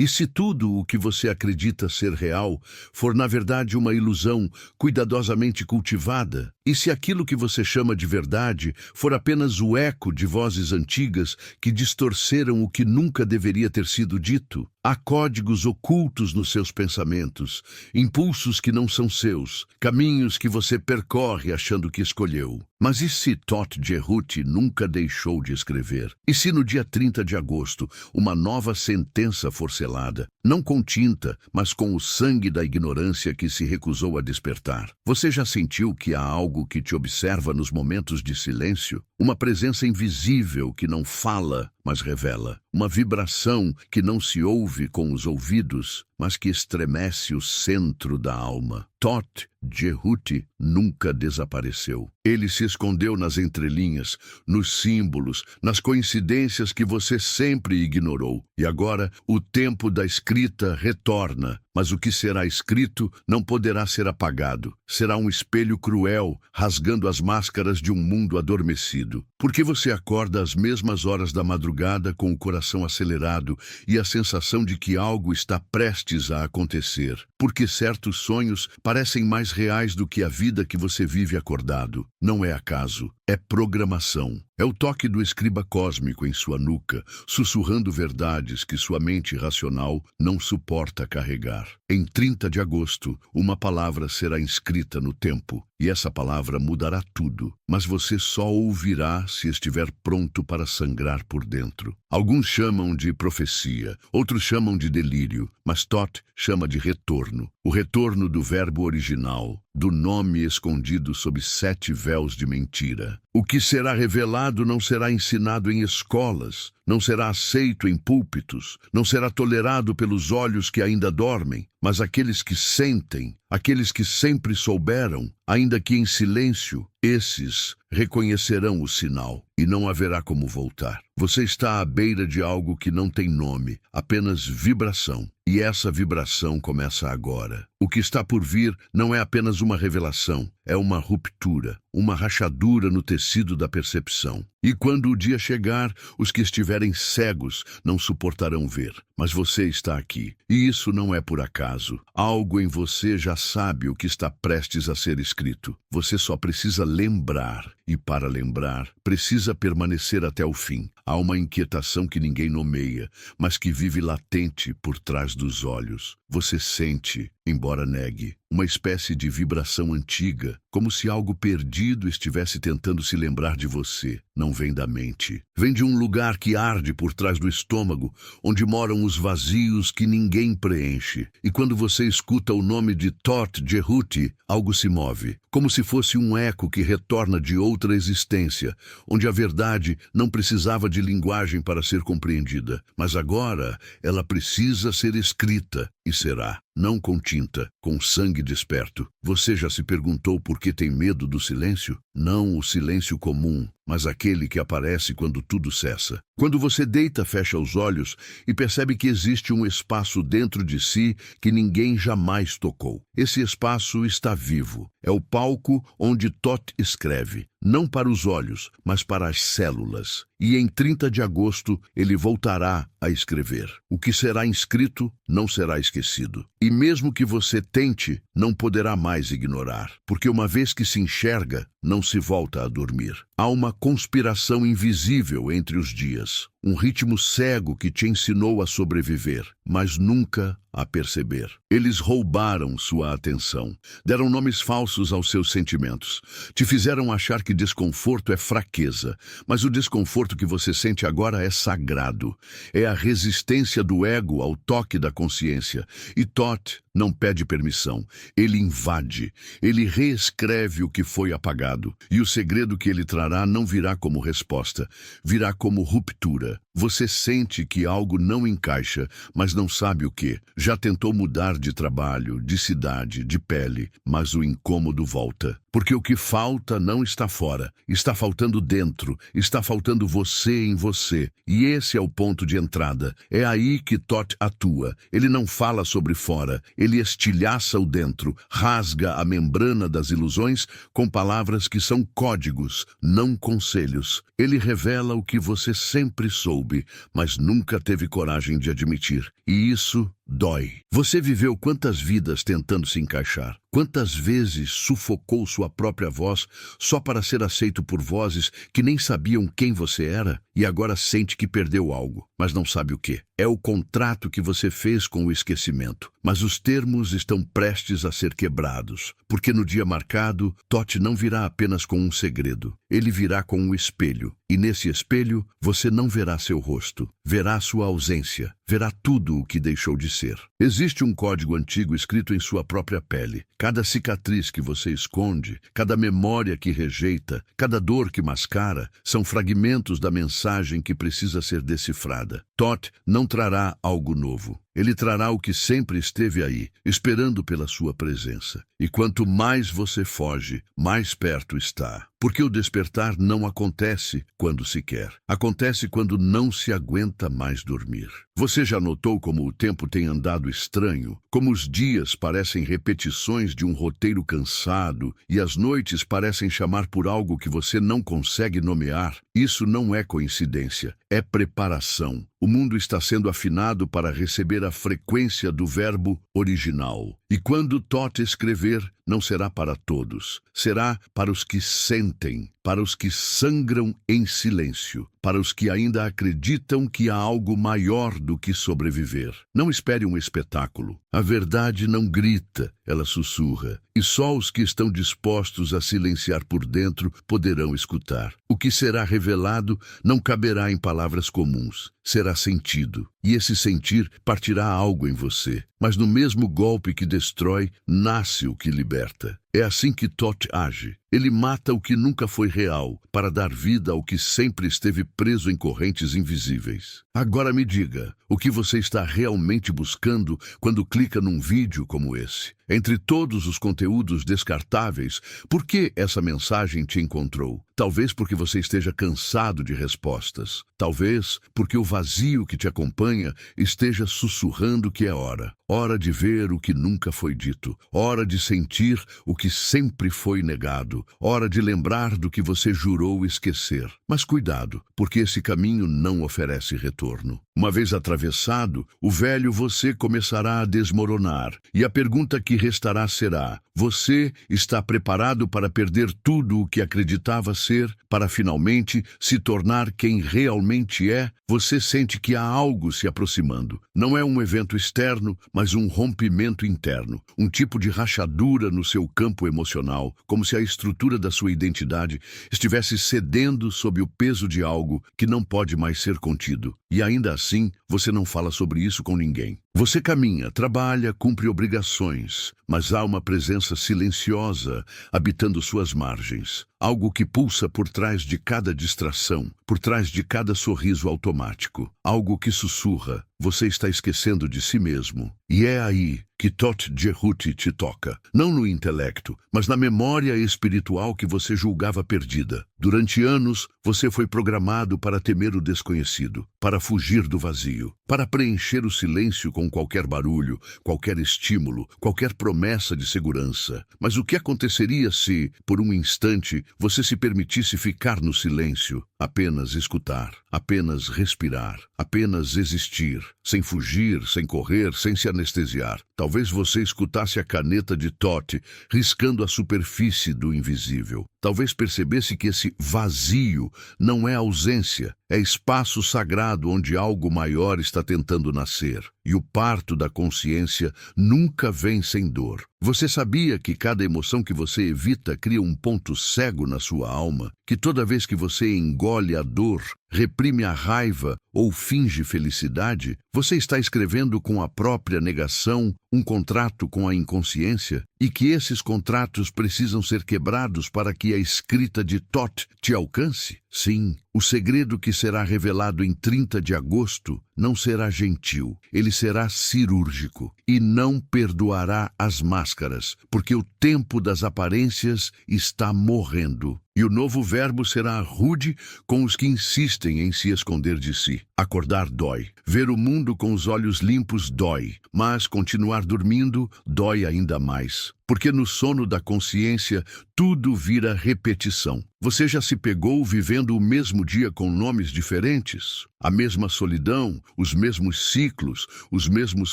E se tudo o que você acredita ser real for na verdade uma ilusão cuidadosamente cultivada? E se aquilo que você chama de verdade for apenas o eco de vozes antigas que distorceram o que nunca deveria ter sido dito? Há códigos ocultos nos seus pensamentos, impulsos que não são seus, caminhos que você percorre achando que escolheu. Mas e se Todt Jerhuti nunca deixou de escrever? E se no dia 30 de agosto uma nova sentença for selada, não com tinta, mas com o sangue da ignorância que se recusou a despertar? Você já sentiu que há algo que te observa nos momentos de silêncio? Uma presença invisível que não fala, mas revela. Uma vibração que não se ouve com os ouvidos, mas que estremece o centro da alma. Todt Jerhuti nunca desapareceu. Ele se escondeu nas entrelinhas, nos símbolos, nas coincidências que você sempre ignorou. E agora o tempo da escrita retorna. Mas o que será escrito não poderá ser apagado. Será um espelho cruel, rasgando as máscaras de um mundo adormecido. Porque você acorda às mesmas horas da madrugada com o coração acelerado e a sensação de que algo está prestes a acontecer. Porque certos sonhos parecem mais reais do que a vida que você vive acordado. Não é acaso, é programação. É o toque do escriba cósmico em sua nuca, sussurrando verdades que sua mente racional não suporta carregar. Em 30 de agosto, uma palavra será inscrita no tempo, e essa palavra mudará tudo, mas você só ouvirá se estiver pronto para sangrar por dentro. Alguns chamam de profecia, outros chamam de delírio, mas Todt chama de retorno. O retorno do verbo original, do nome escondido sob 7 véus de mentira. O que será revelado não será ensinado em escolas, não será aceito em púlpitos, não será tolerado pelos olhos que ainda dormem, mas aqueles que sentem, aqueles que sempre souberam, ainda que em silêncio, esses reconhecerão o sinal e não haverá como voltar. Você está à beira de algo que não tem nome, apenas vibração. E essa vibração começa agora. O que está por vir não é apenas uma revelação, é uma ruptura, uma rachadura no tecido da percepção. E quando o dia chegar, os que estiverem cegos não suportarão ver. Mas você está aqui, e isso não é por acaso. Algo em você já sabe o que está prestes a ser escrito. Você só precisa lembrar, e para lembrar, precisa permanecer até o fim. Há uma inquietação que ninguém nomeia, mas que vive latente por trás dos olhos. Você sente, embora negue, uma espécie de vibração antiga, como se algo perdido estivesse tentando se lembrar de você. Não vem da mente. Vem de um lugar que arde por trás do estômago, onde moram os vazios que ninguém preenche. E quando você escuta o nome de Todt Jerhuti, algo se move, como se fosse um eco que retorna de outra existência, onde a verdade não precisava de linguagem para ser compreendida, mas agora ela precisa ser escrita, e será. Não com tinta, com sangue desperto. Você já se perguntou por que tem medo do silêncio? Não o silêncio comum, mas aquele que aparece quando tudo cessa. Quando você deita, fecha os olhos e percebe que existe um espaço dentro de si que ninguém jamais tocou. Esse espaço está vivo. É o palco onde Todt escreve, não para os olhos, mas para as células. E em 30 de agosto ele voltará a escrever. O que será inscrito não será esquecido. E mesmo que você tente, não poderá mais ignorar, porque uma vez que se enxerga, não se volta a dormir. Há uma conspiração invisível entre os dias, um ritmo cego que te ensinou a sobreviver, mas nunca a perceber. Eles roubaram sua atenção, deram nomes falsos aos seus sentimentos, te fizeram achar que desconforto é fraqueza, mas o desconforto que você sente agora é sagrado. É a resistência do ego ao toque da consciência. E Todt não pede permissão, ele invade, ele reescreve o que foi apagado. E o segredo que ele trará não virá como resposta, virá como ruptura. Você sente que algo não encaixa, mas não sabe o que. Já tentou mudar de trabalho, de cidade, de pele, mas o incômodo volta. Porque o que falta não está fora, está faltando dentro, está faltando você em você. E esse é o ponto de entrada. É aí que Todt atua. Ele não fala sobre fora, ele estilhaça o dentro, rasga a membrana das ilusões com palavras que são códigos, não conselhos. Ele revela o que você sempre soube. soube, mas nunca teve coragem de admitir. E isso dói. Você viveu quantas vidas tentando se encaixar? Quantas vezes sufocou sua própria voz só para ser aceito por vozes que nem sabiam quem você era e agora sente que perdeu algo, mas não sabe o quê? É o contrato que você fez com o esquecimento, mas os termos estão prestes a ser quebrados, porque no dia marcado, Totti não virá apenas com um segredo, ele virá com um espelho, e nesse espelho você não verá seu rosto, verá sua ausência, verá tudo o que deixou de ser. Existe um código antigo escrito em sua própria pele. Cada cicatriz que você esconde, cada memória que rejeita, cada dor que mascara, são fragmentos da mensagem que precisa ser decifrada. Totti não trará algo novo. Ele trará o que sempre esteve aí, esperando pela sua presença. E quanto mais você foge, mais perto está. Porque o despertar não acontece quando se quer. Acontece quando não se aguenta mais dormir. Você já notou como o tempo tem andado estranho? Como os dias parecem repetições de um roteiro cansado e as noites parecem chamar por algo que você não consegue nomear? Isso não é coincidência, é preparação. O mundo está sendo afinado para receber a frequência do verbo original. E quando Totti escrever, não será para todos. Será para os que sentem, para os que sangram em silêncio, para os que ainda acreditam que há algo maior do que sobreviver. Não espere um espetáculo. A verdade não grita, ela sussurra. E só os que estão dispostos a silenciar por dentro poderão escutar. O que será revelado não caberá em palavras comuns. Será sentido. E esse sentir partirá algo em você. Mas no mesmo golpe que destrói, nasce o que liberta. É assim que Totti age. Ele mata o que nunca foi real, para dar vida ao que sempre esteve preso em correntes invisíveis. Agora me diga, o que você está realmente buscando quando clica num vídeo como esse? Entre todos os conteúdos descartáveis, por que essa mensagem te encontrou? Talvez porque você esteja cansado de respostas. Talvez porque o vazio que te acompanha esteja sussurrando que é hora. Hora de ver o que nunca foi dito. Hora de sentir o que sempre foi negado. Hora de lembrar do que você jurou esquecer. Mas cuidado, porque esse caminho não oferece retorno. Uma vez atravessado, o velho você começará a desmoronar. E a pergunta que restará será: você está preparado para perder tudo o que acreditava ser, para finalmente se tornar quem realmente é? Você sente que há algo se aproximando. Não é um evento externo, mas um rompimento interno. Um tipo de rachadura no seu campo emocional, como se a estrutura da sua identidade estivesse cedendo sob o peso de algo que não pode mais ser contido. E ainda assim, você não fala sobre isso com ninguém. Você caminha, trabalha, cumpre obrigações, mas há uma presença silenciosa habitando suas margens. Algo que pulsa por trás de cada distração, por trás de cada sorriso automático. Algo que sussurra: você está esquecendo de si mesmo. E é aí que Totti Cerutti te toca. Não no intelecto, mas na memória espiritual que você julgava perdida. Durante anos, você foi programado para temer o desconhecido, para fugir do vazio, para preencher o silêncio com qualquer barulho, qualquer estímulo, qualquer promessa de segurança. Mas o que aconteceria se, por um instante, você se permitisse ficar no silêncio, apenas escutar, apenas respirar, apenas existir, sem fugir, sem correr, sem se anestesiar? Talvez você escutasse a caneta de Totti riscando a superfície do invisível. Talvez percebesse que esse vazio não é ausência, é espaço sagrado onde algo maior está tentando nascer. E o parto da consciência nunca vem sem dor. Você sabia que cada emoção que você evita cria um ponto cego na sua alma? Que toda vez que você engole a dor, reprime a raiva ou finge felicidade, você está escrevendo com a própria negação um contrato com a inconsciência? E que esses contratos precisam ser quebrados para que a escrita de Totti te alcance? Sim, o segredo que será revelado em 30 de agosto não será gentil, ele será cirúrgico e não perdoará as máscaras, porque o tempo das aparências está morrendo. E o novo verbo será rude com os que insistem em se esconder de si. Acordar dói. Ver o mundo com os olhos limpos dói. Mas continuar dormindo dói ainda mais. porque no sono da consciência tudo vira repetição. Você já se pegou vivendo o mesmo dia com nomes diferentes? A mesma solidão, os mesmos ciclos, os mesmos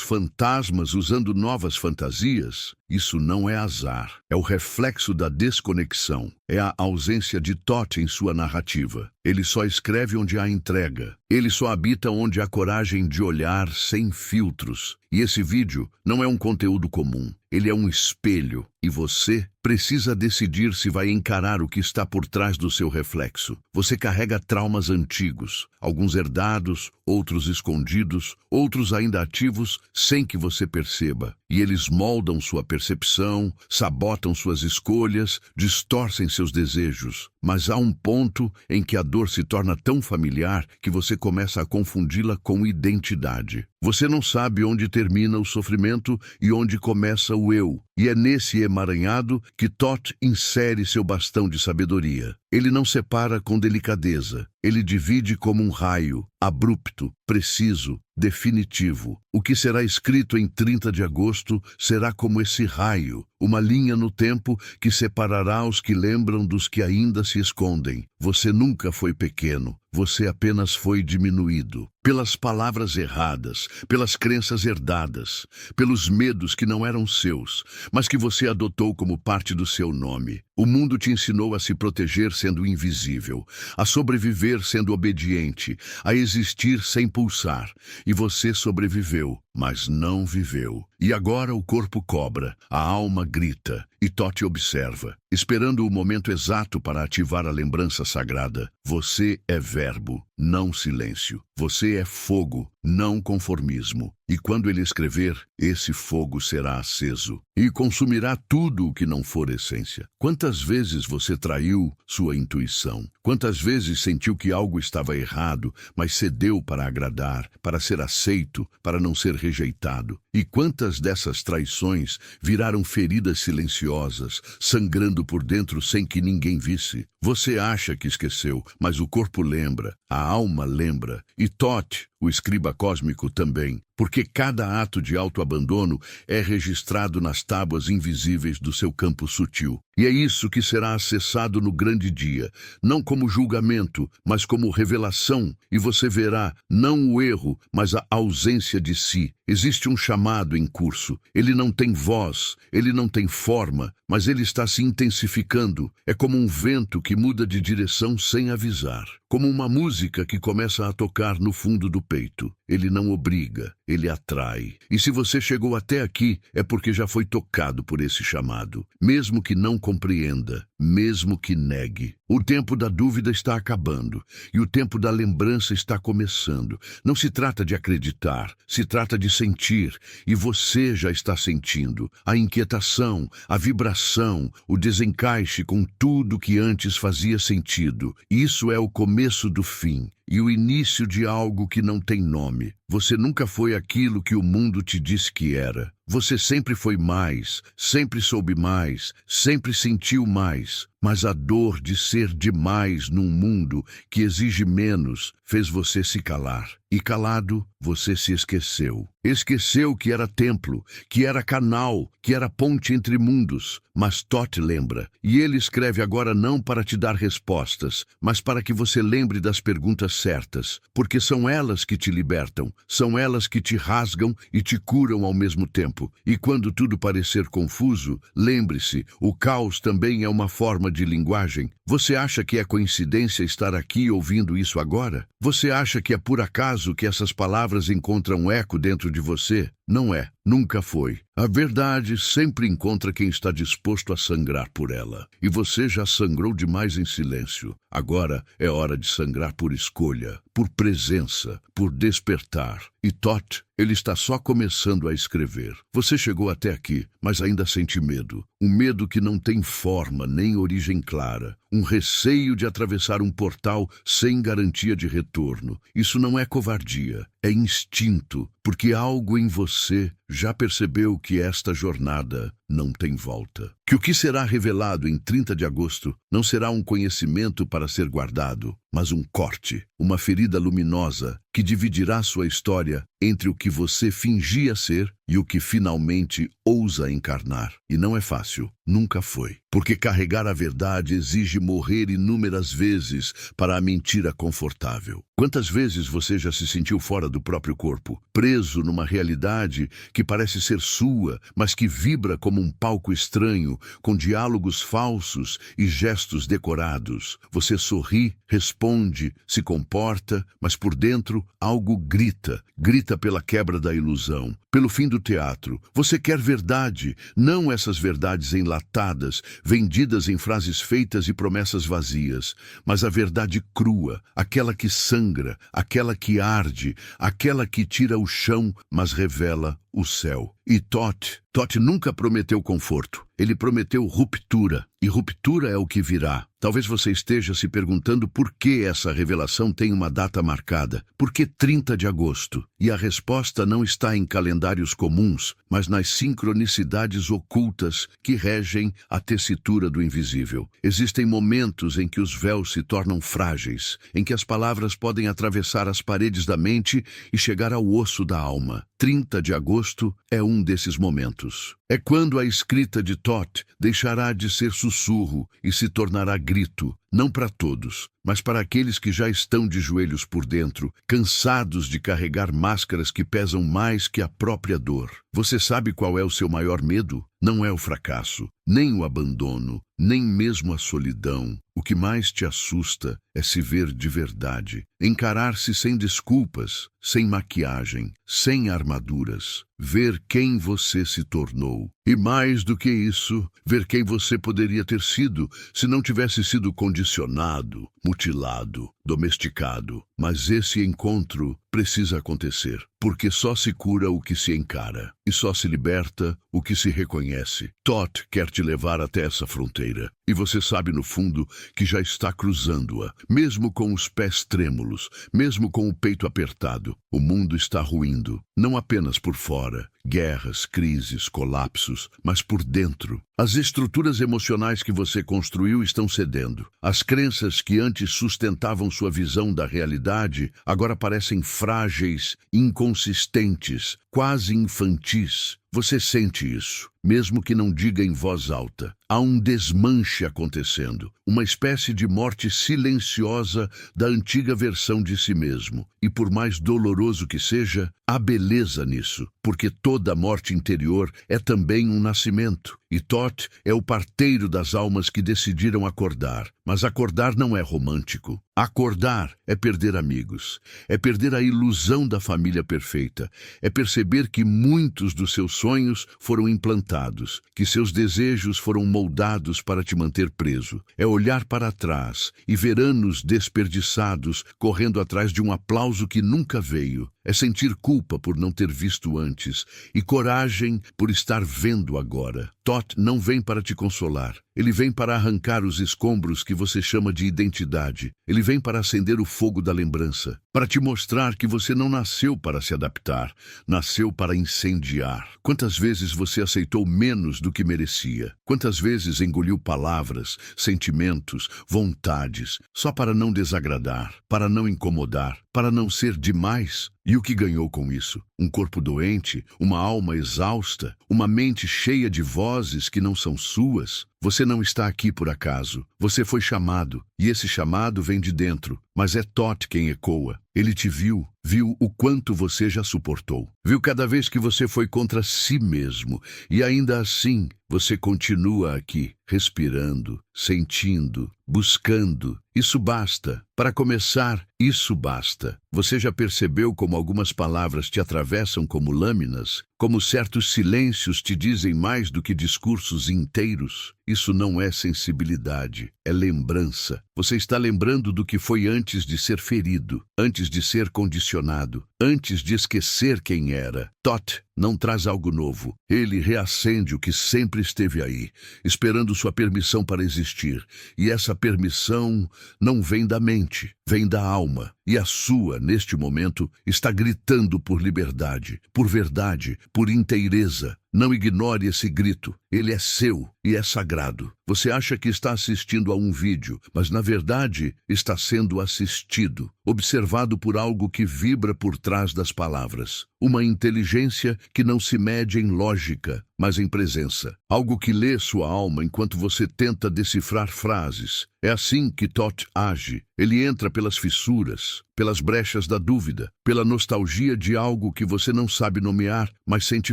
fantasmas usando novas fantasias? Isso não é azar, é o reflexo da desconexão, é a ausência de Thoth em sua narrativa. Ele só escreve onde há entrega, ele só habita onde há coragem de olhar sem filtros. E esse vídeo não é um conteúdo comum, ele é um espelho, e você precisa decidir se vai encarar o que está por trás do seu reflexo. Você carrega traumas antigos, alguns herdados, outros escondidos, outros ainda ativos sem que você perceba. E eles moldam sua percepção, sabotam suas escolhas, distorcem seus desejos. Mas há um ponto em que a dor se torna tão familiar que você começa a confundi-la com identidade. Você não sabe onde termina o sofrimento e onde começa o eu. E é nesse emaranhado que Thoth insere seu bastão de sabedoria. Ele não separa com delicadeza, ele divide como um raio, abrupto, preciso, definitivo. O que será escrito em 30 de agosto será como esse raio, uma linha no tempo que separará os que lembram dos que ainda se escondem. Você nunca foi pequeno, você apenas foi diminuído. Pelas palavras erradas, pelas crenças herdadas, pelos medos que não eram seus, mas que você adotou como parte do seu nome. O mundo te ensinou a se proteger sendo invisível, a sobreviver sendo obediente, a existir sem pulsar. E você sobreviveu, mas não viveu. E agora o corpo cobra, a alma grita, e Thoth observa, esperando o momento exato para ativar a lembrança sagrada. Você é verbo, não silêncio. Você é fogo, não conformismo. E quando ele escrever, esse fogo será aceso e consumirá tudo o que não for essência. Quantas vezes você traiu sua intuição? Quantas vezes sentiu que algo estava errado, mas cedeu para agradar, para ser aceito, para não ser rejeitado? E quantas dessas traições viraram feridas silenciosas, sangrando por dentro sem que ninguém visse? Você acha que esqueceu, mas o corpo lembra, a alma lembra, e Thoth, o escriba cósmico, também, porque cada ato de autoabandono é registrado nas tábuas invisíveis do seu campo sutil. E é isso que será acessado no grande dia, não como julgamento, mas como revelação, e você verá não o erro, mas a ausência de si. Existe um chamado em curso. Ele não tem voz, ele não tem forma, mas ele está se intensificando. É como um vento que muda de direção sem avisar, como uma música que começa a tocar no fundo do peito. Ele não obriga, ele atrai. E se você chegou até aqui, é porque já foi tocado por esse chamado, mesmo que não compreenda, mesmo que negue. O tempo da dúvida está acabando e o tempo da lembrança está começando. Não se trata de acreditar, se trata de sentir, e você já está sentindo a inquietação, a vibração, o desencaixe com tudo que antes fazia sentido. Isso é o começo do fim e o início de algo que não tem nome. Você nunca foi aquilo que o mundo te disse que era. Você sempre foi mais, sempre soube mais, sempre sentiu mais. Mas a dor de ser demais num mundo que exige menos fez você se calar. E calado, você se esqueceu. Esqueceu que era templo, que era canal, que era ponte entre mundos. Mas Thoth lembra, e ele escreve agora não para te dar respostas, mas para que você lembre das perguntas certas, porque são elas que te libertam, são elas que te rasgam e te curam ao mesmo tempo. E quando tudo parecer confuso, lembre-se, o caos também é uma forma de linguagem. Você acha que é coincidência estar aqui ouvindo isso agora? Você acha que é por acaso que essas palavras encontram eco dentro de você? Não é, nunca foi. A verdade sempre encontra quem está disposto a sangrar por ela. E você já sangrou demais em silêncio. Agora é hora de sangrar por escolha, por presença, por despertar. E Thoth, ele está só começando a escrever. Você chegou até aqui, mas ainda sente medo. Um medo que não tem forma nem origem clara. Um receio de atravessar um portal sem garantia de retorno. Isso não é covardia, é instinto, porque algo em você já percebeu que esta jornada não tem volta. Que o que será revelado em 30 de agosto não será um conhecimento para ser guardado, mas um corte, uma ferida luminosa que dividirá sua história entre o que você fingia ser e o que finalmente ousa encarnar. E não é fácil, nunca foi. Porque carregar a verdade exige morrer inúmeras vezes para a mentira confortável. Quantas vezes você já se sentiu fora do próprio corpo, preso numa realidade que parece ser sua, mas que vibra como um palco estranho, com diálogos falsos e gestos decorados? Você sorri, responde, se comporta, mas por dentro algo grita. Grita pela quebra da ilusão, pelo fim do teatro. Você quer verdade, não essas verdades enlatadas, vendidas em frases feitas e promessas vazias, mas a verdade crua, aquela que sangra, aquela que arde, aquela que tira o chão, mas revela o céu. E Toth nunca prometeu conforto. Ele prometeu ruptura. E ruptura é o que virá. Talvez você esteja se perguntando por que essa revelação tem uma data marcada. Por que 30 de agosto? E a resposta não está em calendários comuns, mas nas sincronicidades ocultas que regem a tessitura do invisível. Existem momentos em que os véus se tornam frágeis, em que as palavras podem atravessar as paredes da mente e chegar ao osso da alma. 30 de agosto é um desses momentos. É quando a escrita de Toth deixará de ser sussurro e se tornará grito, não para todos, mas para aqueles que já estão de joelhos por dentro, cansados de carregar máscaras que pesam mais que a própria dor. Você sabe qual é o seu maior medo? Não é o fracasso, nem o abandono, nem mesmo a solidão. O que mais te assusta é se ver de verdade, encarar-se sem desculpas, sem maquiagem, sem armaduras, ver quem você se tornou. E mais do que isso, ver quem você poderia ter sido se não tivesse sido condicionado, mutilado, domesticado. Mas esse encontro precisa acontecer, porque só se cura o que se encara, e só se liberta o que se reconhece. Toth quer te levar até essa fronteira, e você sabe no fundo que já está cruzando-a, mesmo com os pés trêmulos, mesmo com o peito apertado. O mundo está ruindo, não apenas por fora, guerras, crises, colapsos, mas por dentro. As estruturas emocionais que você construiu estão cedendo. As crenças que antes sustentavam sua visão da realidade agora parecem frágeis, inconsistentes, quase infantis. Você sente isso, mesmo que não diga em voz alta. Há um desmanche acontecendo, uma espécie de morte silenciosa da antiga versão de si mesmo. E por mais doloroso que seja, há beleza nisso, porque toda morte interior é também um nascimento. E Toth é o parteiro das almas que decidiram acordar. Mas acordar não é romântico. Acordar é perder amigos, é perder a ilusão da família perfeita, é perceber que muitos dos seus sonhos foram implantados, que seus desejos foram moldados para te manter preso. É olhar para trás e ver anos desperdiçados correndo atrás de um aplauso que nunca veio. É sentir culpa por não ter visto antes e coragem por estar vendo agora. Toth não vem para te consolar. Ele vem para arrancar os escombros que você chama de identidade. Ele vem para acender o fogo da lembrança, para te mostrar que você não nasceu para se adaptar, nasceu para incendiar. Quantas vezes você aceitou menos do que merecia? Quantas vezes engoliu palavras, sentimentos, vontades, só para não desagradar, para não incomodar, para não ser demais? E o que ganhou com isso? Um corpo doente, uma alma exausta, uma mente cheia de vozes que não são suas? Você não está aqui por acaso. Você foi chamado, e esse chamado vem de dentro. Mas é Toth quem ecoa. Ele te viu, viu o quanto você já suportou. Viu cada vez que você foi contra si mesmo. E ainda assim, você continua aqui, respirando, sentindo, buscando. Isso basta. Para começar, isso basta. Você já percebeu como algumas palavras te atravessam como lâminas? Como certos silêncios te dizem mais do que discursos inteiros? Isso não é sensibilidade, é lembrança. Você está lembrando do que foi antes de ser ferido, antes de ser condicionado, antes de esquecer quem era. Toth não traz algo novo. Ele reacende o que sempre esteve aí, esperando sua permissão para existir. E essa permissão não vem da mente, vem da alma. E a sua, neste momento, está gritando por liberdade, por verdade, por inteireza. Não ignore esse grito. Ele é seu e é sagrado. Você acha que está assistindo a um vídeo, mas na verdade está sendo assistido, observado por algo que vibra por trás das palavras. Uma inteligência que não se mede em lógica, mas em presença. Algo que lê sua alma enquanto você tenta decifrar frases. É assim que Thoth age. Ele entra pelas fissuras, pelas brechas da dúvida, pela nostalgia de algo que você não sabe nomear, mas sente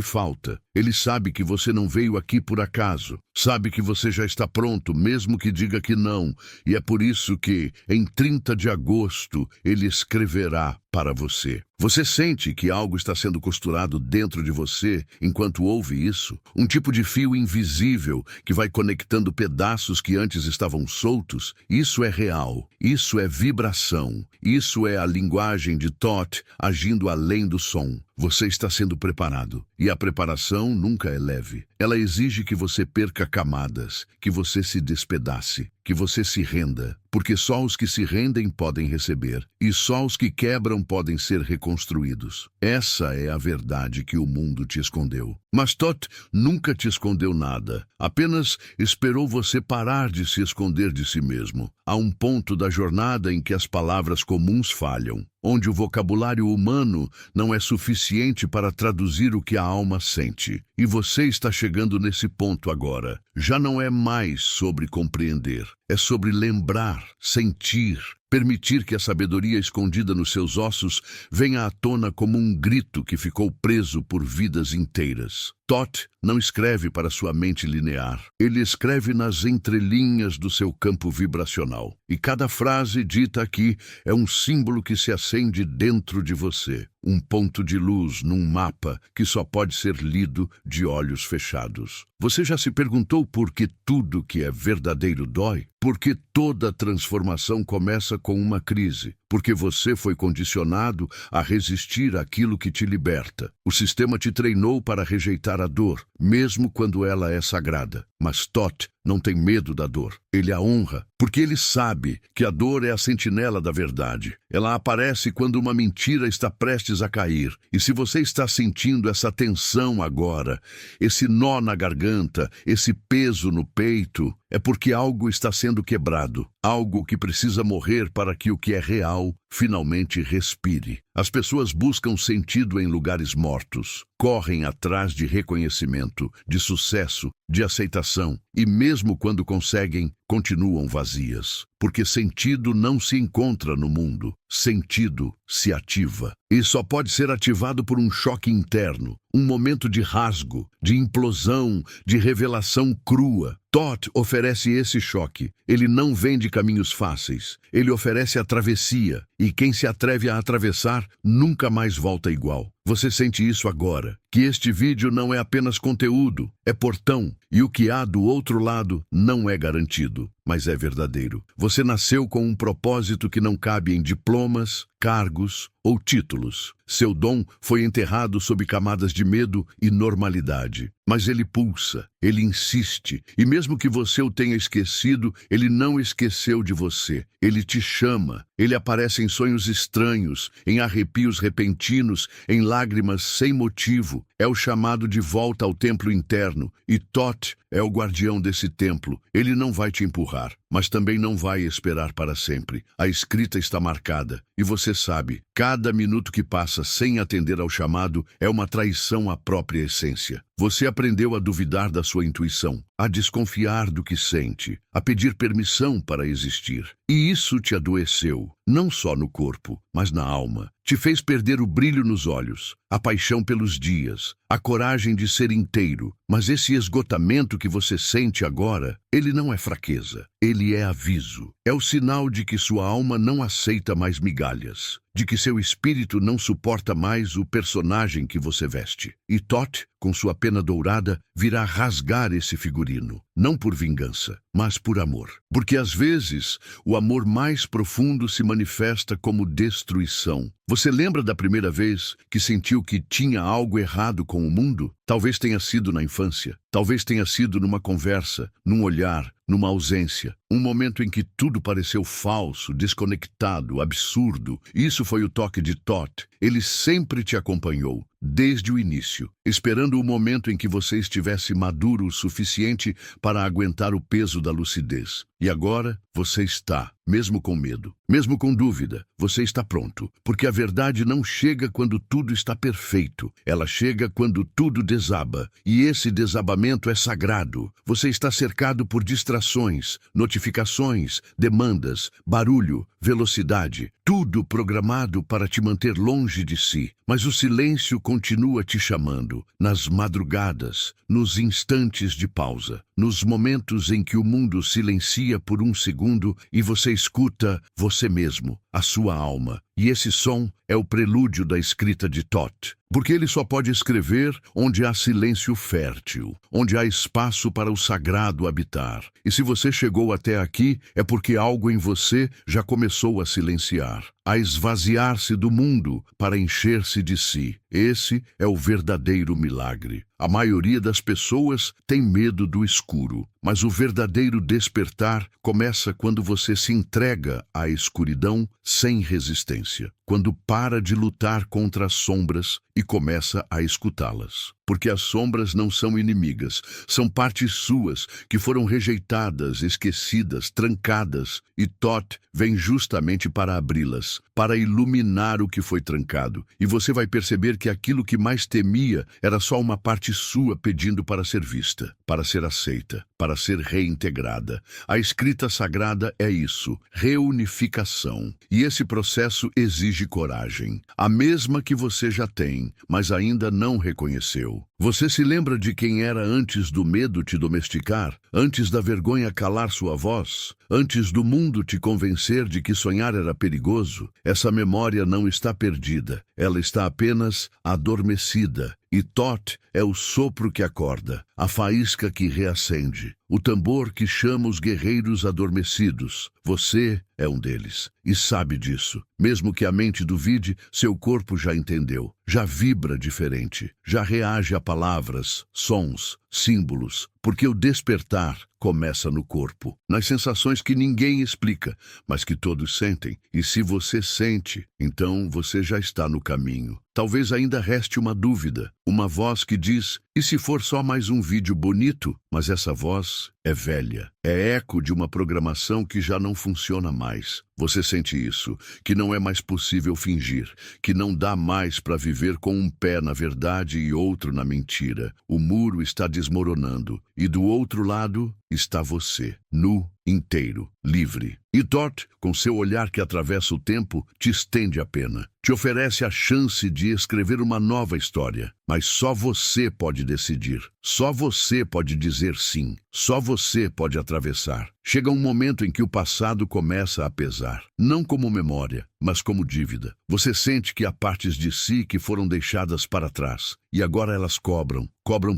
falta. Ele sabe que você não veio aqui por acaso. Sabe que você já está pronto, mesmo que diga que não. E é por isso que, em 30 de agosto, ele escreverá para você. Você sente que algo está sendo costurado dentro de você enquanto ouve isso? Um tipo de fio invisível que vai conectando pedaços que antes estavam soltos? Isso é real. Isso é vibração. Isso é a linguagem de Thoth agindo além do som. Você está sendo preparado. E a preparação nunca é leve. Ela exige que você perca camadas, que você se despedace, que você se renda. Porque só os que se rendem podem receber. E só os que quebram podem ser reconstruídos. Essa é a verdade que o mundo te escondeu. Mas Thoth nunca te escondeu nada. Apenas esperou você parar de se esconder de si mesmo. Há um ponto da jornada em que as palavras comuns falham, onde o vocabulário humano não é suficiente para traduzir o que a alma sente. E você está chegando nesse ponto agora. Já não é mais sobre compreender, é sobre lembrar, sentir, permitir que a sabedoria escondida nos seus ossos venha à tona como um grito que ficou preso por vidas inteiras. Thoth não escreve para sua mente linear. Ele escreve nas entrelinhas do seu campo vibracional. E cada frase dita aqui é um símbolo que se acende dentro de você. Um ponto de luz num mapa que só pode ser lido de olhos fechados. Você já se perguntou por que tudo que é verdadeiro dói? Porque toda transformação começa com uma crise. Porque você foi condicionado a resistir àquilo que te liberta. O sistema te treinou para rejeitar a dor, mesmo quando ela é sagrada. Mas Thoth não tem medo da dor. Ele a honra, porque ele sabe que a dor é a sentinela da verdade. Ela aparece quando uma mentira está prestes a cair. E se você está sentindo essa tensão agora, esse nó na garganta, esse peso no peito, é porque algo está sendo quebrado. Algo que precisa morrer para que o que é real finalmente respire. As pessoas buscam sentido em lugares mortos. Correm atrás de reconhecimento, de sucesso, de aceitação. E mesmo quando conseguem, continuam vazias. Porque sentido não se encontra no mundo. Sentido se ativa. E só pode ser ativado por um choque interno. Um momento de rasgo, de implosão, de revelação crua. Thoth oferece esse choque. Ele não vende caminhos fáceis. Ele oferece a travessia. E quem se atreve a atravessar nunca mais volta igual. Você sente isso agora, que este vídeo não é apenas conteúdo, é portão, e o que há do outro lado não é garantido, mas é verdadeiro. Você nasceu com um propósito que não cabe em diplomas, cargos ou títulos. Seu dom foi enterrado sob camadas de medo e normalidade. Mas ele pulsa, ele insiste, e mesmo que você o tenha esquecido, ele não esqueceu de você. Ele te chama, ele aparece em sonhos estranhos, em arrepios repentinos, em lágrimas sem motivo. É o chamado de volta ao templo interno, e Thoth é o guardião desse templo. Ele não vai te empurrar, mas também não vai esperar para sempre. A escrita está marcada, e você sabe, cada minuto que passa sem atender ao chamado é uma traição à própria essência. Você aprendeu a duvidar da sua intuição, a desconfiar do que sente, a pedir permissão para existir. E isso te adoeceu, não só no corpo, mas na alma. Te fez perder o brilho nos olhos, a paixão pelos dias, a coragem de ser inteiro. Mas esse esgotamento que você sente agora, ele não é fraqueza, ele é aviso. É o sinal de que sua alma não aceita mais migalhas, de que seu espírito não suporta mais o personagem que você veste. E Thoth, com sua pena dourada, virá rasgar esse figurino, não por vingança, mas por amor. Porque às vezes, o amor mais profundo se manifesta como destruição. Você lembra da primeira vez que sentiu que tinha algo errado com o mundo? Talvez tenha sido na infância, talvez tenha sido numa conversa, num olhar, numa ausência. Um momento em que tudo pareceu falso, desconectado, absurdo. Isso foi o toque de Thoth. Ele sempre te acompanhou, desde o início, esperando o momento em que você estivesse maduro o suficiente para aguentar o peso da lucidez. E agora você está, mesmo com medo, mesmo com dúvida, você está pronto, porque a verdade não chega quando tudo está perfeito, ela chega quando tudo desaba, e esse desabamento é sagrado. Você está cercado por distrações, notificações, demandas, barulho, velocidade, tudo programado para te manter longe de si. Mas o silêncio continua te chamando, nas madrugadas, nos instantes de pausa, nos momentos em que o mundo silencia por um segundo e você escuta você mesmo, a sua alma. E esse som é o prelúdio da escrita de Thoth, porque ele só pode escrever onde há silêncio fértil, onde há espaço para o sagrado habitar. E se você chegou até aqui, é porque algo em você já começou a silenciar, a esvaziar-se do mundo para encher-se de si. Esse é o verdadeiro milagre. A maioria das pessoas tem medo do escuro, mas o verdadeiro despertar começa quando você se entrega à escuridão sem resistência, quando para de lutar contra as sombras e começa a escutá-las. Porque as sombras não são inimigas, são partes suas que foram rejeitadas, esquecidas, trancadas, e Thoth vem justamente para abri-las, para iluminar o que foi trancado. E você vai perceber que aquilo que mais temia era só uma parte sua pedindo para ser vista, para ser aceita, para ser reintegrada. A escrita sagrada é isso, reunificação. E esse processo exige coragem, a mesma que você já tem, mas ainda não reconheceu. Você se lembra de quem era antes do medo te domesticar, antes da vergonha calar sua voz, antes do mundo te convencer de que sonhar era perigoso? Essa memória não está perdida, ela está apenas adormecida. E Thoth é o sopro que acorda, a faísca que reacende, o tambor que chama os guerreiros adormecidos. Você é um deles, e sabe disso. Mesmo que a mente duvide, seu corpo já entendeu, já vibra diferente, já reage a palavras, sons, símbolos, porque o despertar começa no corpo, nas sensações que ninguém explica, mas que todos sentem. E se você sente, então você já está no caminho. Talvez ainda reste uma dúvida, uma voz que diz: e se for só mais um vídeo bonito? Mas essa voz é velha, é eco de uma programação que já não funciona mais. Você sente isso, que não é mais possível fingir, que não dá mais para viver com um pé na verdade e outro na mentira. O muro está desmoronando, e do outro lado está você, nu, inteiro, livre. E Thoth, com seu olhar que atravessa o tempo, te estende a pena, te oferece a chance de escrever uma nova história. Mas só você pode decidir, só você pode dizer sim, só você pode atravessar. Chega um momento em que o passado começa a pesar, não como memória, mas como dívida. Você sente que há partes de si que foram deixadas para trás, e agora elas cobram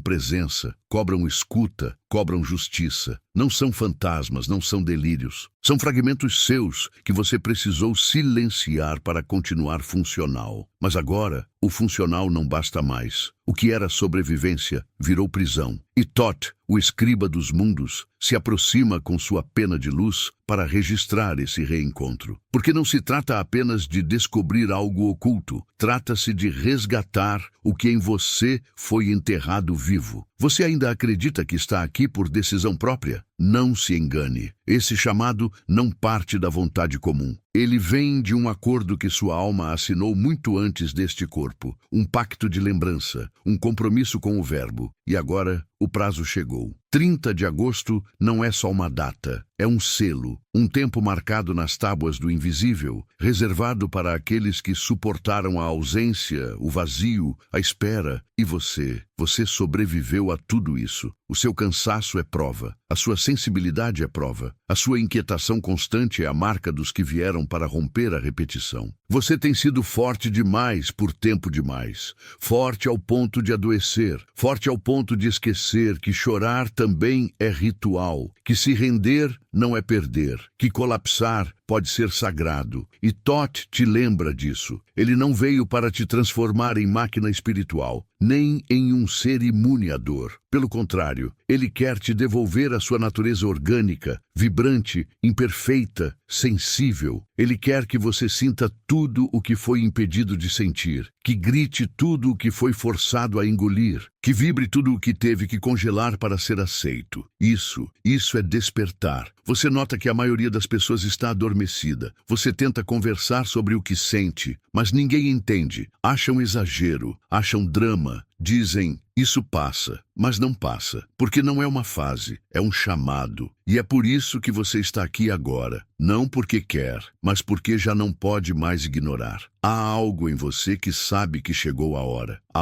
presença, cobram escuta, cobram justiça. Não são fantasmas, não são delírios. São fragmentos seus que você precisou silenciar para continuar funcional. Mas agora, o funcional não basta mais. O que era sobrevivência virou prisão. E Thoth, o escriba dos mundos, se aproxima com sua pena de luz para registrar esse reencontro. Porque não se trata apenas de descobrir algo oculto, trata-se de resgatar o que em você foi enterrado vivo. Você ainda acredita que está aqui por decisão própria? Não se engane. Esse chamado não parte da vontade comum. Ele vem de um acordo que sua alma assinou muito antes deste corpo. Um pacto de lembrança, um compromisso com o verbo. E agora, o prazo chegou. 30 de agosto não é só uma data, é um selo, um tempo marcado nas tábuas do invisível, reservado para aqueles que suportaram a ausência, o vazio, a espera. E você sobreviveu a tudo isso. O seu cansaço é prova, a sua sensibilidade é prova, a sua inquietação constante é a marca dos que vieram para romper a repetição. Você tem sido forte demais por tempo demais, forte ao ponto de adoecer, forte ao ponto de esquecer que chorar também é ritual, que se render não é perder, que colapsar pode ser sagrado. E Thoth te lembra disso. Ele não veio para te transformar em máquina espiritual, nem em um ser imune à dor. Pelo contrário, ele quer te devolver a sua natureza orgânica, vibrante, imperfeita, sensível. Ele quer que você sinta tudo tudo o que foi impedido de sentir, que grite tudo o que foi forçado a engolir, que vibre tudo o que teve que congelar para ser aceito. Isso é despertar. Você nota que a maioria das pessoas está adormecida. Você tenta conversar sobre o que sente, mas ninguém entende. Acham exagero, acham drama. Dizem, isso passa, mas não passa, porque não é uma fase, é um chamado. E é por isso que você está aqui agora. Não porque quer, mas porque já não pode mais ignorar. Há algo em você que sabe que chegou a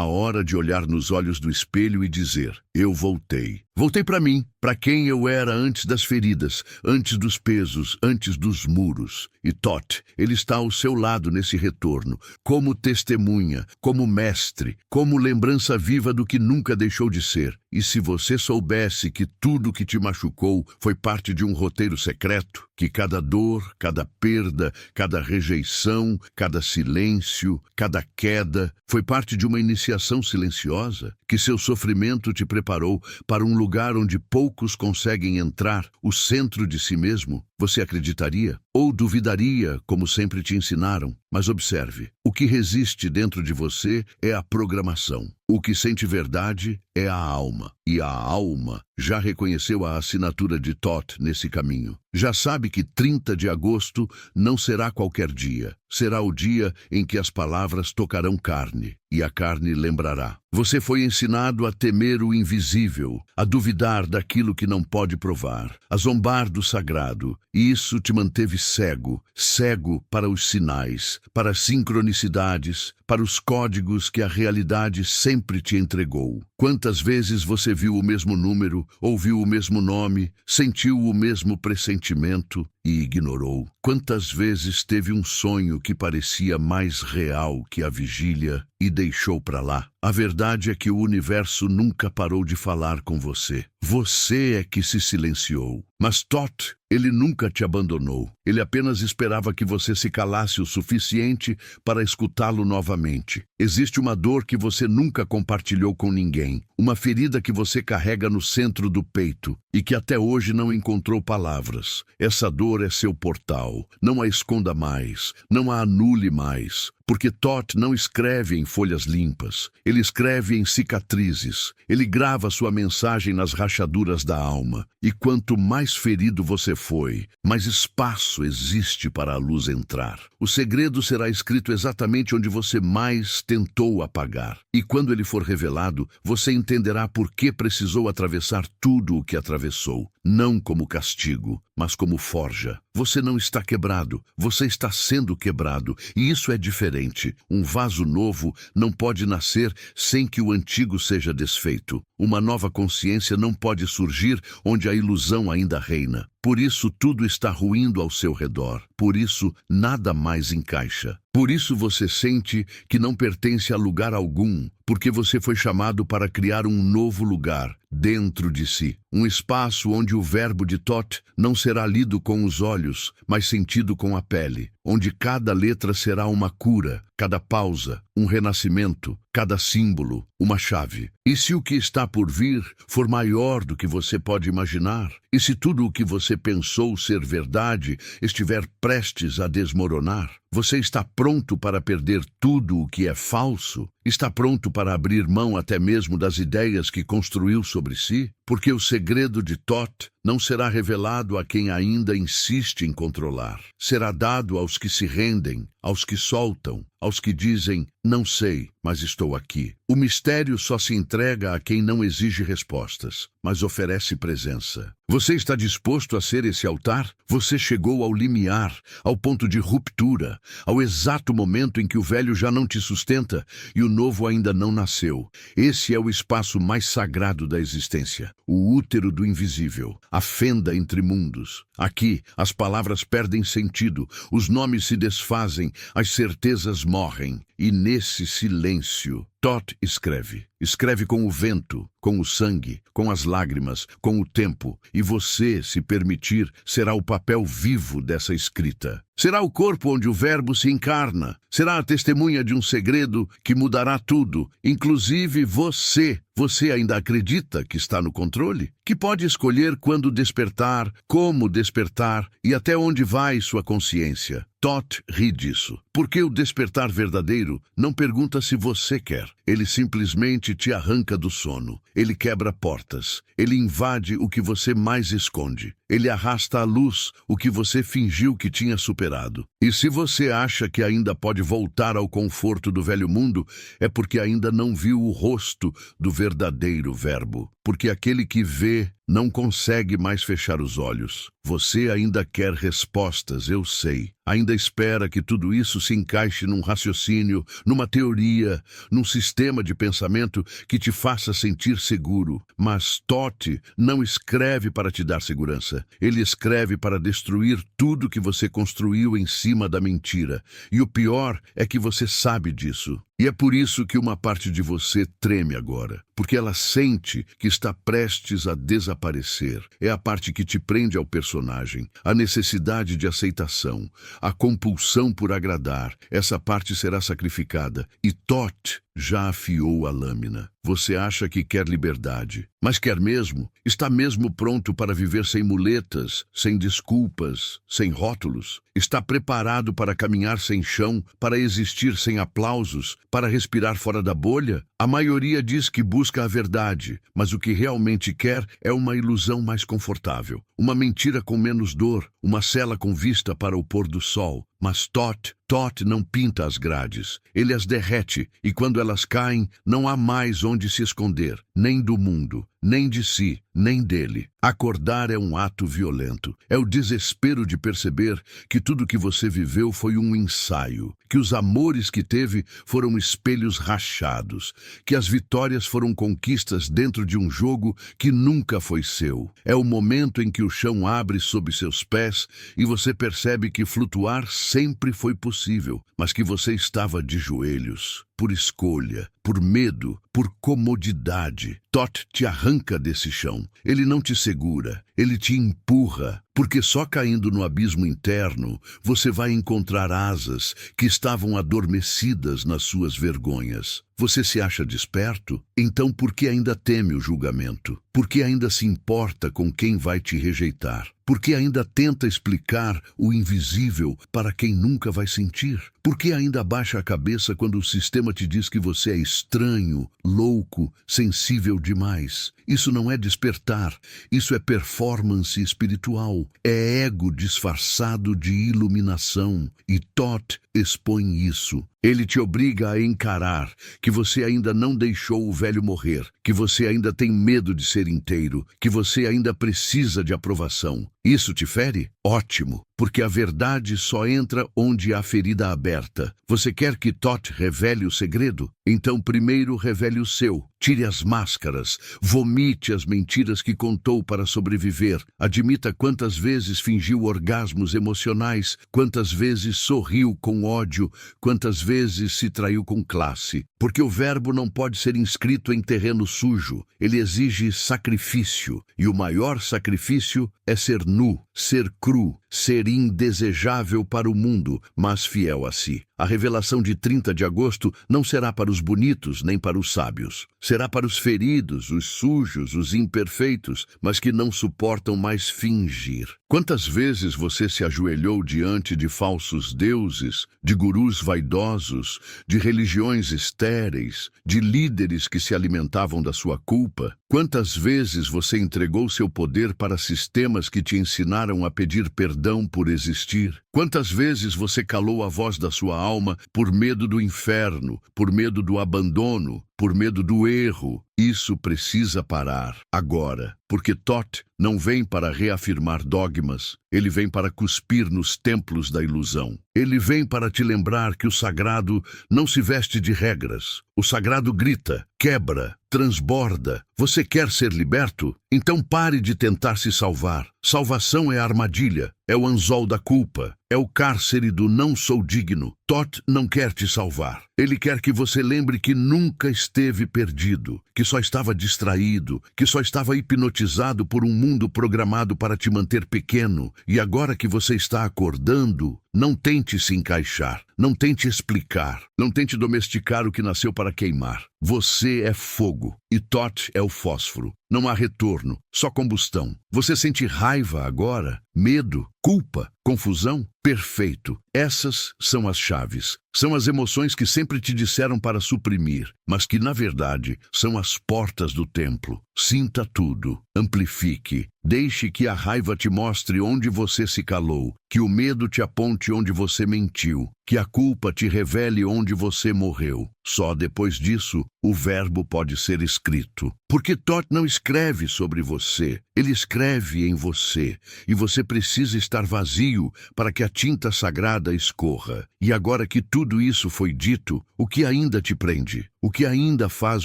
hora de olhar nos olhos do espelho e dizer, eu voltei. Voltei para mim, para quem eu era antes das feridas, antes dos pesos, antes dos muros. E Thoth, ele está ao seu lado nesse retorno, como testemunha, como mestre, como lembrança viva do que nunca deixou de ser. E se você soubesse que tudo que te machucou foi parte de um roteiro secreto, que cada dor, cada perda, cada rejeição, cada silêncio, cada queda foi parte de uma iniciação silenciosa, que seu sofrimento te preparou para um lugar onde poucos conseguem entrar, o centro de si mesmo, você acreditaria? Ou duvidaria, como sempre te ensinaram? Mas observe, o que resiste dentro de você é a programação. O que sente verdade é a alma. E a alma já reconheceu a assinatura de Thoth nesse caminho. Já sabe que 30 de agosto não será qualquer dia. Será o dia em que as palavras tocarão carne, e a carne lembrará. Você foi ensinado a temer o invisível, a duvidar daquilo que não pode provar, a zombar do sagrado, e isso te manteve cego, cego para os sinais, para as sincronicidades, para os códigos que a realidade sempre te entregou. Quantas vezes você viu o mesmo número, ouviu o mesmo nome, sentiu o mesmo pressentimento e ignorou? Quantas vezes teve um sonho que parecia mais real que a vigília e deixou para lá? A verdade é que o universo nunca parou de falar com você. Você é que se silenciou. Mas Thoth, ele nunca te abandonou. Ele apenas esperava que você se calasse o suficiente para escutá-lo novamente. Existe uma dor que você nunca compartilhou com ninguém, uma ferida que você carrega no centro do peito e que até hoje não encontrou palavras. Essa dor é seu portal. Não a esconda mais, não a anule mais. Porque Thoth não escreve em folhas limpas, ele escreve em cicatrizes, ele grava sua mensagem nas rachaduras da alma. E quanto mais ferido você foi, mais espaço existe para a luz entrar. O segredo será escrito exatamente onde você mais tentou apagar. E quando ele for revelado, você entenderá por que precisou atravessar tudo o que atravessou. Não como castigo, mas como forja. Você não está quebrado, você está sendo quebrado, e isso é diferente. Um vaso novo não pode nascer sem que o antigo seja desfeito. Uma nova consciência não pode surgir onde a ilusão ainda reina. Por isso tudo está ruindo ao seu redor. Por isso nada mais encaixa. Por isso você sente que não pertence a lugar algum, porque você foi chamado para criar um novo lugar dentro de si. Um espaço onde o verbo de Thoth não será lido com os olhos, mas sentido com a pele. Onde cada letra será uma cura, cada pausa, um renascimento, cada símbolo, uma chave. E se o que está por vir for maior do que você pode imaginar? E se tudo o que você pensou ser verdade estiver prestes a desmoronar? Você está pronto para perder tudo o que é falso? Está pronto para abrir mão até mesmo das ideias que construiu sobre si? Porque o segredo de Thoth não será revelado a quem ainda insiste em controlar. Será dado aos que se rendem, aos que soltam, aos que dizem, não sei, mas estou aqui. O mistério só se entrega a quem não exige respostas, mas oferece presença. Você está disposto a ser esse altar? Você chegou ao limiar, ao ponto de ruptura, ao exato momento em que o velho já não te sustenta e o novo ainda não nasceu. Esse é o espaço mais sagrado da existência, o útero do invisível, a fenda entre mundos. Aqui, as palavras perdem sentido, os nomes se desfazem, as certezas morrem. E nesse silêncio, Thoth escreve. Escreve com o vento, com o sangue, com as lágrimas, com o tempo. E você, se permitir, será o papel vivo dessa escrita. Será o corpo onde o verbo se encarna. Será a testemunha de um segredo que mudará tudo, inclusive você. Você ainda acredita que está no controle? Que pode escolher quando despertar, como despertar e até onde vai sua consciência. Thoth ri disso, Porque o despertar verdadeiro não pergunta se você quer. Ele simplesmente te arranca do sono. Ele quebra portas. Ele invade o que você mais esconde. Ele arrasta à luz o que você fingiu que tinha superado. E se você acha que ainda pode voltar ao conforto do velho mundo, é porque ainda não viu o rosto do verdadeiro Verbo. Porque aquele que vê não consegue mais fechar os olhos. Você ainda quer respostas, eu sei. Ainda espera que tudo isso se encaixe num raciocínio, numa teoria, num sistema de pensamento que te faça sentir seguro. Mas Thoth não escreve para te dar segurança. Ele escreve para destruir tudo que você construiu em cima da mentira. E o pior é que você sabe disso. E é por isso que uma parte de você treme agora, porque ela sente que está prestes a desaparecer. É a parte que te prende ao personagem, a necessidade de aceitação, a compulsão por agradar. Essa parte será sacrificada, e Thoth já afiou a lâmina. Você acha que quer liberdade, mas quer mesmo? Está mesmo pronto para viver sem muletas, sem desculpas, sem rótulos? Está preparado para caminhar sem chão, para existir sem aplausos, para respirar fora da bolha? A maioria diz que busca a verdade, mas o que realmente quer é uma ilusão mais confortável, uma mentira com menos dor, uma cela com vista para o pôr do sol. Mas Thoth não pinta as grades, ele as derrete, e quando elas caem, não há mais onde se esconder, nem do mundo, nem de si, nem dele. Acordar é um ato violento, é o desespero de perceber que tudo que você viveu foi um ensaio, que os amores que teve foram espelhos rachados, que as vitórias foram conquistas dentro de um jogo que nunca foi seu. É o momento em que o chão abre sob seus pés e você percebe que flutuar sempre foi possível, mas que você estava de joelhos, por escolha, por medo, por comodidade. Thoth te arranca desse chão. Ele não te segura, ele te empurra, porque só caindo no abismo interno você vai encontrar asas que estavam adormecidas nas suas vergonhas. Você se acha desperto? Então por que ainda teme o julgamento? Por que ainda se importa com quem vai te rejeitar? Por que ainda tenta explicar o invisível para quem nunca vai sentir? Por que ainda abaixa a cabeça quando o sistema te diz que você é estranho, louco, sensível demais? Isso não é despertar, isso é performance espiritual, é ego disfarçado de iluminação, e Thoth expõe isso. Ele te obriga a encarar que você ainda não deixou o velho morrer, que você ainda tem medo de ser inteiro, que você ainda precisa de aprovação. Isso te fere? Ótimo, porque a verdade só entra onde há ferida aberta. Você quer que Thoth revele o segredo? Então primeiro revele o seu. Tire as máscaras, vomite as mentiras que contou para sobreviver. Admita quantas vezes fingiu orgasmos emocionais, quantas vezes sorriu com ódio, quantas vezes se traiu com classe. Porque o verbo não pode ser inscrito em terreno sujo. Ele exige sacrifício, e o maior sacrifício é ser nu, ser cru, ser indesejável para o mundo, mas fiel a si. A revelação de 30 de agosto não será para os bonitos nem para os sábios. Será para os feridos, os sujos, os imperfeitos, mas que não suportam mais fingir. Quantas vezes você se ajoelhou diante de falsos deuses, de gurus vaidosos, de religiões estéreis, de líderes que se alimentavam da sua culpa? Quantas vezes você entregou seu poder para sistemas que te ensinaram a pedir perdão por existir? Quantas vezes você calou a voz da sua alma por medo do inferno, por medo do abandono, por medo do erro? Isso precisa parar agora, porque Thoth não vem para reafirmar dogmas, ele vem para cuspir nos templos da ilusão. Ele vem para te lembrar que o sagrado não se veste de regras. O sagrado grita, quebra, transborda. Você quer ser liberto? Então pare de tentar se salvar. Salvação é a armadilha, é o anzol da culpa, é o cárcere do não sou digno. Thoth não quer te salvar. Ele quer que você lembre que nunca esteve perdido, que só estava distraído, que só estava hipnotizado por um mundo programado para te manter pequeno. E agora que você está acordando, não tente se encaixar, não tente explicar, não tente domesticar o que nasceu para queimar. Você é fogo e Thoth é o fósforo. não há retorno, só combustão. Você sente raiva agora? Medo? Culpa? Confusão? Perfeito. Essas são as chaves. São as emoções que sempre te disseram para suprimir, mas que, na verdade, são as portas do templo. Sinta tudo. Amplifique. Deixe que a raiva te mostre onde você se calou, que o medo te aponte onde você mentiu, que a culpa te revele onde você morreu. Só depois disso, o verbo pode ser escrito. Porque Thoth não escreve sobre você, ele escreve em você, e você precisa estar vazio para que a tinta sagrada escorra. E agora que tudo isso foi dito, o que ainda te prende? O que ainda faz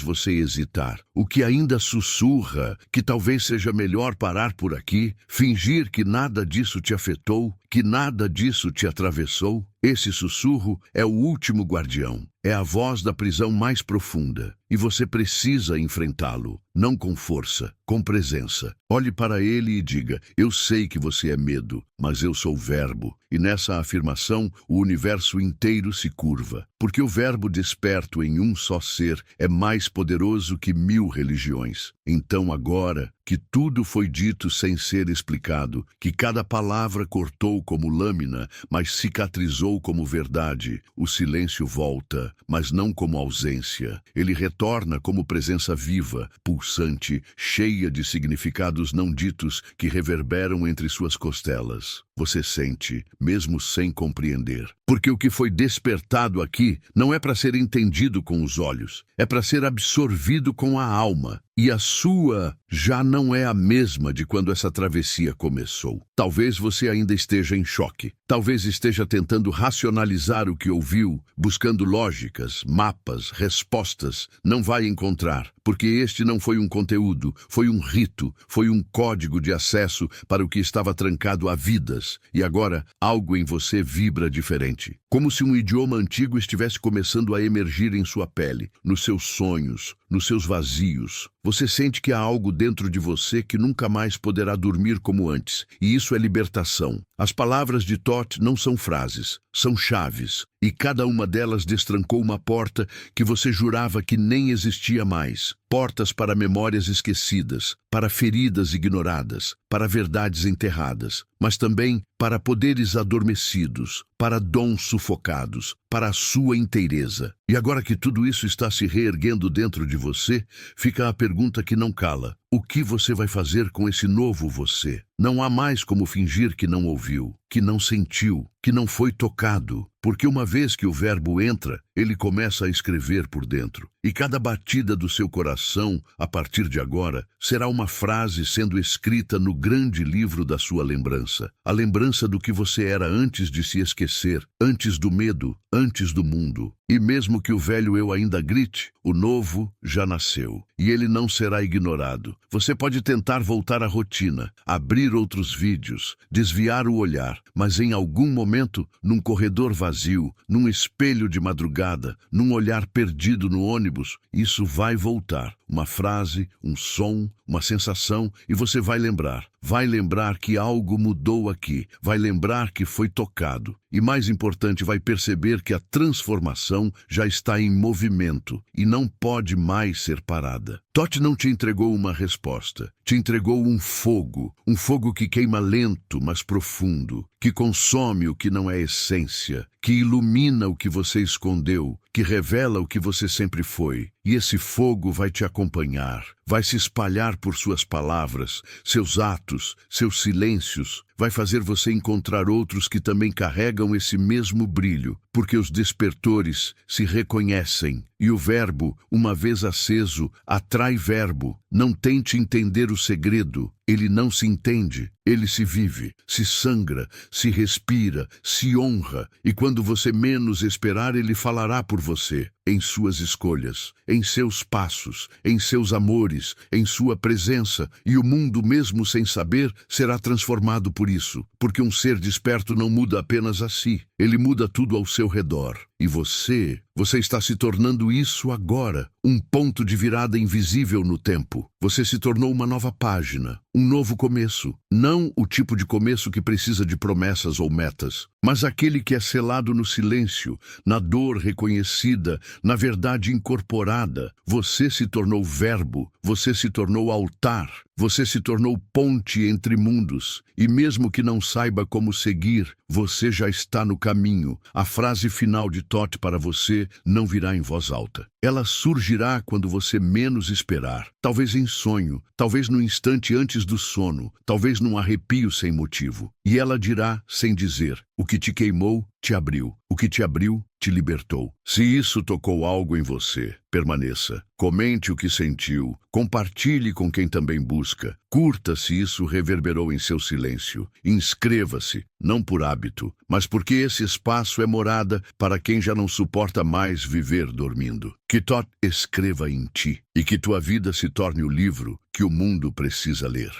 você hesitar? O que ainda sussurra que talvez seja melhor parar por aqui, fingir que nada disso te afetou, que nada disso te atravessou? Esse sussurro é o último guardião, é a voz da prisão mais profunda, e você precisa enfrentá-lo, não com força, com presença. Olhe para ele e diga: eu sei que você é medo, mas eu sou verbo. E nessa afirmação, o universo inteiro se curva, porque o verbo desperto em um só ser é mais poderoso que 1000 religiões. Então agora que tudo foi dito sem ser explicado, que cada palavra cortou como lâmina, mas cicatrizou como verdade, o silêncio volta, mas não como ausência. Ele retorna como presença viva, pulsante, cheia de significados não ditos que reverberam entre suas costelas. Você sente, mesmo sem compreender. Porque o que foi despertado aqui não é para ser entendido com os olhos, é para ser absorvido com a alma. E a sua já não é a mesma de quando essa travessia começou. Talvez você ainda esteja em choque. Talvez esteja tentando racionalizar o que ouviu, buscando lógicas, mapas, respostas. Não vai encontrar, porque este não foi um conteúdo, foi um rito, foi um código de acesso para o que estava trancado há vidas. E agora, algo em você vibra diferente. Como se um idioma antigo estivesse começando a emergir em sua pele, nos seus sonhos, nos seus vazios. Você sente que há algo dentro de você que nunca mais poderá dormir como antes, e isso é libertação. As palavras de Thoth não são frases, são chaves, e cada uma delas destrancou uma porta que você jurava que nem existia mais. Portas para memórias esquecidas, para feridas ignoradas, para verdades enterradas, mas também para poderes adormecidos, para dons sufocados, para a sua inteireza. E agora que tudo isso está se reerguendo dentro de você, fica a pergunta que não cala: o que você vai fazer com esse novo você? Não há mais como fingir que não ouviu, que não sentiu, que não foi tocado, porque uma vez que o verbo entra, ele começa a escrever por dentro. E cada batida do seu coração, a partir de agora, será uma frase sendo escrita no grande livro da sua lembrança. A lembrança do que você era antes de se esquecer, antes do medo, antes do mundo. E mesmo que o velho eu ainda grite, o novo já nasceu, e ele não será ignorado. Você pode tentar voltar à rotina, abrir outros vídeos, desviar o olhar, mas em algum momento, num corredor vazio, num espelho de madrugada, num olhar perdido no ônibus, isso vai voltar. Uma frase, um som, uma sensação, e você vai lembrar. Vai lembrar que algo mudou aqui, vai lembrar que foi tocado. E mais importante, vai perceber que a transformação já está em movimento e não pode mais ser parada. Thoth não te entregou uma resposta, te entregou um fogo que queima lento, mas profundo, que consome o que não é essência, que ilumina o que você escondeu, que revela o que você sempre foi. E esse fogo vai te acompanhar, vai se espalhar por suas palavras, seus atos, seus silêncios, vai fazer você encontrar outros que também carregam esse mesmo brilho, porque os despertores se reconhecem, e o verbo, uma vez aceso, atrai verbo. Não tente entender o segredo, ele não se entende, ele se vive, se sangra, se respira, se honra, e quando você menos esperar, ele falará por você, em suas escolhas, em seus passos, em seus amores, em sua presença, e o mundo, mesmo sem saber, será transformado por isso, porque um ser desperto não muda apenas a si, ele muda tudo ao seu redor. E você está se tornando isso agora, um ponto de virada invisível no tempo. Você se tornou uma nova página, um novo começo. Não o tipo de começo que precisa de promessas ou metas, mas aquele que é selado no silêncio, na dor reconhecida, na verdade incorporada. Você se tornou verbo, você se tornou altar, você se tornou ponte entre mundos. E mesmo que não saiba como seguir, você já está no caminho. A frase final de Thoth para você não virá em voz alta. Ela surgirá quando você menos esperar. Talvez em sonho, talvez no instante antes do sono, talvez num arrepio sem motivo. E ela dirá, sem dizer: o que te queimou, te abriu. O que te abriu, te libertou. Se isso tocou algo em você, permaneça. Comente o que sentiu. Compartilhe com quem também busca. Curta se isso reverberou em seu silêncio. Inscreva-se, não por hábito, mas porque esse espaço é morada para quem já não suporta mais viver dormindo. Que Thoth escreva em ti e que tua vida se torne o livro que o mundo precisa ler.